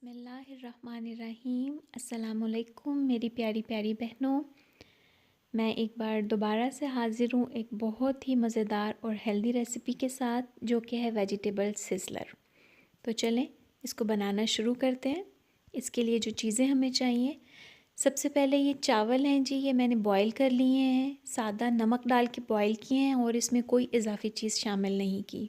बिस्मिल्लाहिर्रहमानिर्रहीम। अस्सलामुअलैकुम मेरी प्यारी प्यारी बहनों, मैं एक बार दोबारा से हाज़िर हूँ एक बहुत ही मज़ेदार और हेल्दी रेसिपी के साथ, जो कि है वेजिटेबल सिज़लर। तो चलें इसको बनाना शुरू करते हैं। इसके लिए जो चीज़ें हमें चाहिए, सबसे पहले ये चावल हैं जी, ये मैंने बॉईल कर लिए हैं, सादा नमक डाल के बॉईल किए हैं और इसमें कोई इजाफ़ी चीज़ शामिल नहीं की।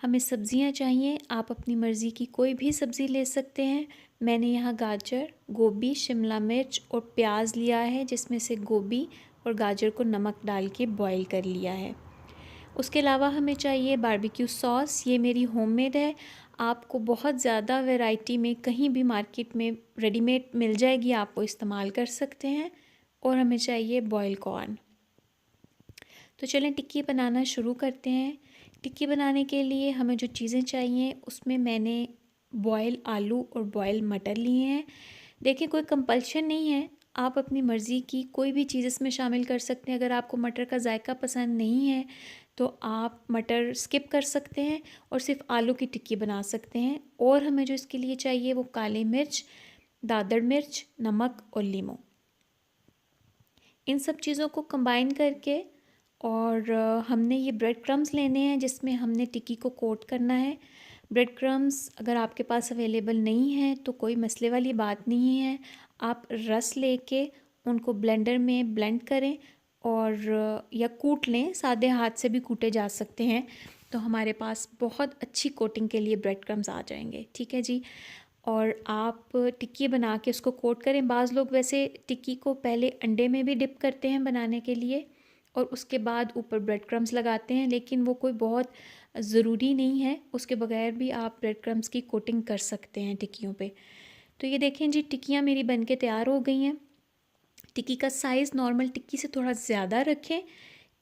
हमें सब्ज़ियाँ चाहिए, आप अपनी मर्ज़ी की कोई भी सब्ज़ी ले सकते हैं। मैंने यहाँ गाजर, गोभी, शिमला मिर्च और प्याज लिया है, जिसमें से गोभी और गाजर को नमक डाल के बॉईल कर लिया है। उसके अलावा हमें चाहिए बारबेक्यू सॉस, ये मेरी होममेड है। आपको बहुत ज़्यादा वैरायटी में कहीं भी मार्केट में रेडीमेड मिल जाएगी, आप वो इस्तेमाल कर सकते हैं। और हमें चाहिए बॉयल कॉर्न। तो चलें टिक्की बनाना शुरू करते हैं। टिक्की बनाने के लिए हमें जो चीज़ें चाहिए, उसमें मैंने बॉयल आलू और बॉयल मटर लिए हैं। देखिए, कोई कंपल्शन नहीं है, आप अपनी मर्ज़ी की कोई भी चीज़ इसमें शामिल कर सकते हैं। अगर आपको मटर का जायका पसंद नहीं है तो आप मटर स्किप कर सकते हैं और सिर्फ आलू की टिक्की बना सकते हैं। और हमें जो इसके लिए चाहिए वो काली मिर्च, दादड़ मिर्च, नमक और लीमू। इन सब चीज़ों को कंबाइन करके और हमने ये ब्रेड क्रम्स लेने हैं, जिसमें हमने टिक्की को कोट करना है। ब्रेड क्रम्स अगर आपके पास अवेलेबल नहीं है तो कोई मसले वाली बात नहीं है, आप रस लेके उनको ब्लेंडर में ब्लेंड करें और या कूट लें, सादे हाथ से भी कूटे जा सकते हैं। तो हमारे पास बहुत अच्छी कोटिंग के लिए ब्रेड क्रम्स आ जाएंगे। ठीक है जी। और आप टिक्की बना के उसको कोट करें। बाज़ लोग वैसे टिक्की को पहले अंडे में भी डिप करते हैं बनाने के लिए और उसके बाद ऊपर ब्रेड क्रम्स लगाते हैं, लेकिन वो कोई बहुत ज़रूरी नहीं है, उसके बगैर भी आप ब्रेड क्रम्स की कोटिंग कर सकते हैं टिक्कियों पे। तो ये देखें जी, टिक्कियाँ मेरी बन के तैयार हो गई हैं। टिक्की का साइज़ नॉर्मल टिक्की से थोड़ा ज़्यादा रखें,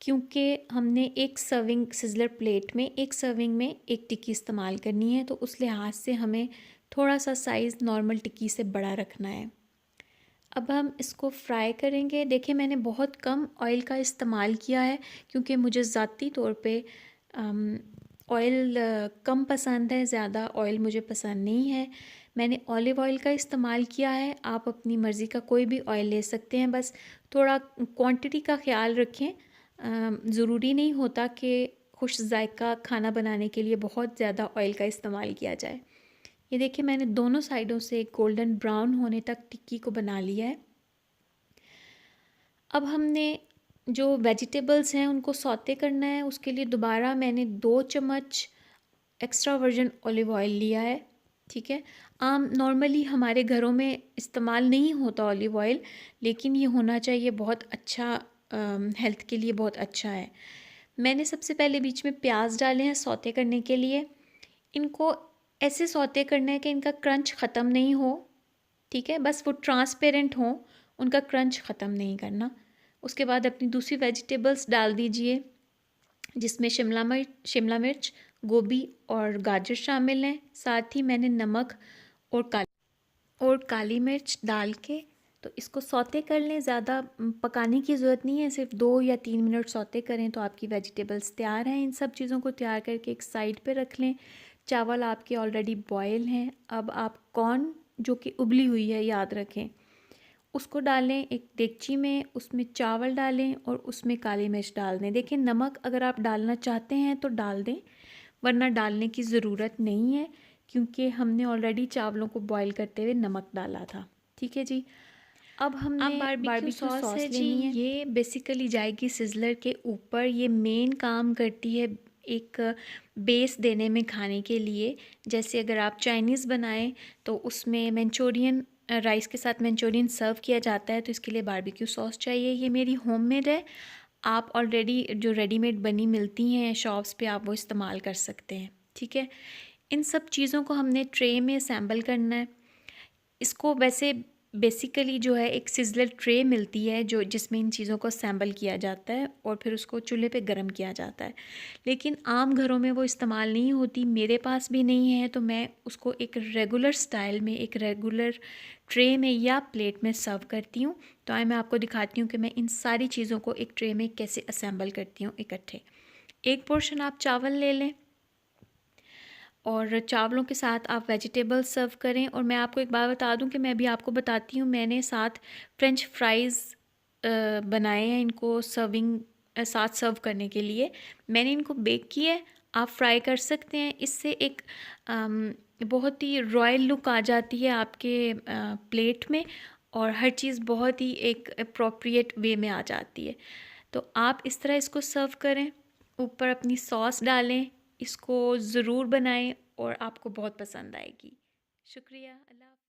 क्योंकि हमने एक सर्विंग सिज़लर प्लेट में एक सर्विंग में एक टिक्की इस्तेमाल करनी है, तो उस लिहाज से हमें थोड़ा सा साइज़ नॉर्मल टिक्की से बड़ा रखना है। अब हम इसको फ्राई करेंगे। देखिए, मैंने बहुत कम ऑयल का इस्तेमाल किया है, क्योंकि मुझे ज़ाती तौर पे ऑयल कम पसंद है, ज़्यादा ऑयल मुझे पसंद नहीं है। मैंने ऑलिव ऑयल का इस्तेमाल किया है, आप अपनी मर्ज़ी का कोई भी ऑयल ले सकते हैं, बस थोड़ा क्वांटिटी का ख़्याल रखें। ज़रूरी नहीं होता कि खुश जायका खाना बनाने के लिए बहुत ज़्यादा ऑयल का इस्तेमाल किया जाए। ये देखिए, मैंने दोनों साइडों से गोल्डन ब्राउन होने तक टिक्की को बना लिया है। अब हमने जो वेजिटेबल्स हैं उनको सौते करना है। उसके लिए दोबारा मैंने 2 चम्मच एक्स्ट्रा वर्जिन ऑलिव ऑयल लिया है। ठीक है। आम नॉर्मली हमारे घरों में इस्तेमाल नहीं होता ऑलिव ऑयल, लेकिन ये होना चाहिए, बहुत अच्छा, हेल्थ के लिए बहुत अच्छा है। मैंने सबसे पहले बीच में प्याज डाले हैं सौते करने के लिए। इनको ऐसे सौते करना है कि इनका क्रंच ख़त्म नहीं हो। ठीक है, बस वो ट्रांसपेरेंट हो, उनका क्रंच ख़त्म नहीं करना। उसके बाद अपनी दूसरी वेजिटेबल्स डाल दीजिए, जिसमें शिमला मिर्च, गोभी और गाजर शामिल हैं। साथ ही मैंने नमक और काली मिर्च डाल के तो इसको सौते कर लें। ज़्यादा पकाने की ज़रूरत नहीं है, सिर्फ 2 या 3 मिनट सौते करें तो आपकी वेजिटेबल्स तैयार हैं। इन सब चीज़ों को तैयार करके एक साइड पे रख लें। चावल आपके ऑलरेडी बॉयल हैं। अब आप कॉर्न, जो कि उबली हुई है, याद रखें, उसको डालें एक देगची में, उसमें चावल डालें और उसमें काली मिर्च डाल दें। देखिए, नमक अगर आप डालना चाहते हैं तो डाल दें, वरना डालने की ज़रूरत नहीं है, क्योंकि हमने ऑलरेडी चावलों को बॉईल करते हुए नमक डाला था। ठीक है जी। अब हमने बारबेक्यू सॉस लेनी है। ये बेसिकली जाएगी सिज़लर के ऊपर। ये मेन काम करती है एक बेस देने में खाने के लिए। जैसे अगर आप चाइनीज़ बनाएं तो उसमें मंचूरियन, राइस के साथ मंचूरियन सर्व किया जाता है, तो इसके लिए बारबेक्यू सॉस चाहिए। ये मेरी होममेड है, आप ऑलरेडी जो रेडीमेड बनी मिलती हैं शॉप्स पे, आप वो इस्तेमाल कर सकते हैं। ठीक है। इन सब चीज़ों को हमने ट्रे में असेंबल करना है। इसको वैसे बेसिकली जो है एक सिज़लर ट्रे मिलती है, जो जिसमें इन चीज़ों को असेंबल किया जाता है और फिर उसको चूल्हे पे गरम किया जाता है, लेकिन आम घरों में वो इस्तेमाल नहीं होती। मेरे पास भी नहीं है, तो मैं उसको एक रेगुलर स्टाइल में, एक रेगुलर ट्रे में या प्लेट में सर्व करती हूँ। तो आइए मैं आपको दिखाती हूँ कि मैं इन सारी चीज़ों को एक ट्रे में कैसे असेंबल करती हूँ इकट्ठे। एक पोर्शन आप चावल ले लें, और चावलों के साथ आप वेजिटेबल्स सर्व करें। और मैं आपको एक बात बता दूं कि मैं अभी आपको बताती हूँ, मैंने साथ फ्रेंच फ्राइज़ बनाए हैं इनको सर्विंग साथ सर्व करने के लिए। मैंने इनको बेक किया है, आप फ्राई कर सकते हैं। इससे एक बहुत ही रॉयल लुक आ जाती है आपके प्लेट में, और हर चीज़ बहुत ही एक अप्रोप्रिएट वे में आ जाती है। तो आप इस तरह इसको सर्व करें, ऊपर अपनी सॉस डालें, इसको ज़रूर बनाएं और आपको बहुत पसंद आएगी। शुक्रिया। अल्लाह।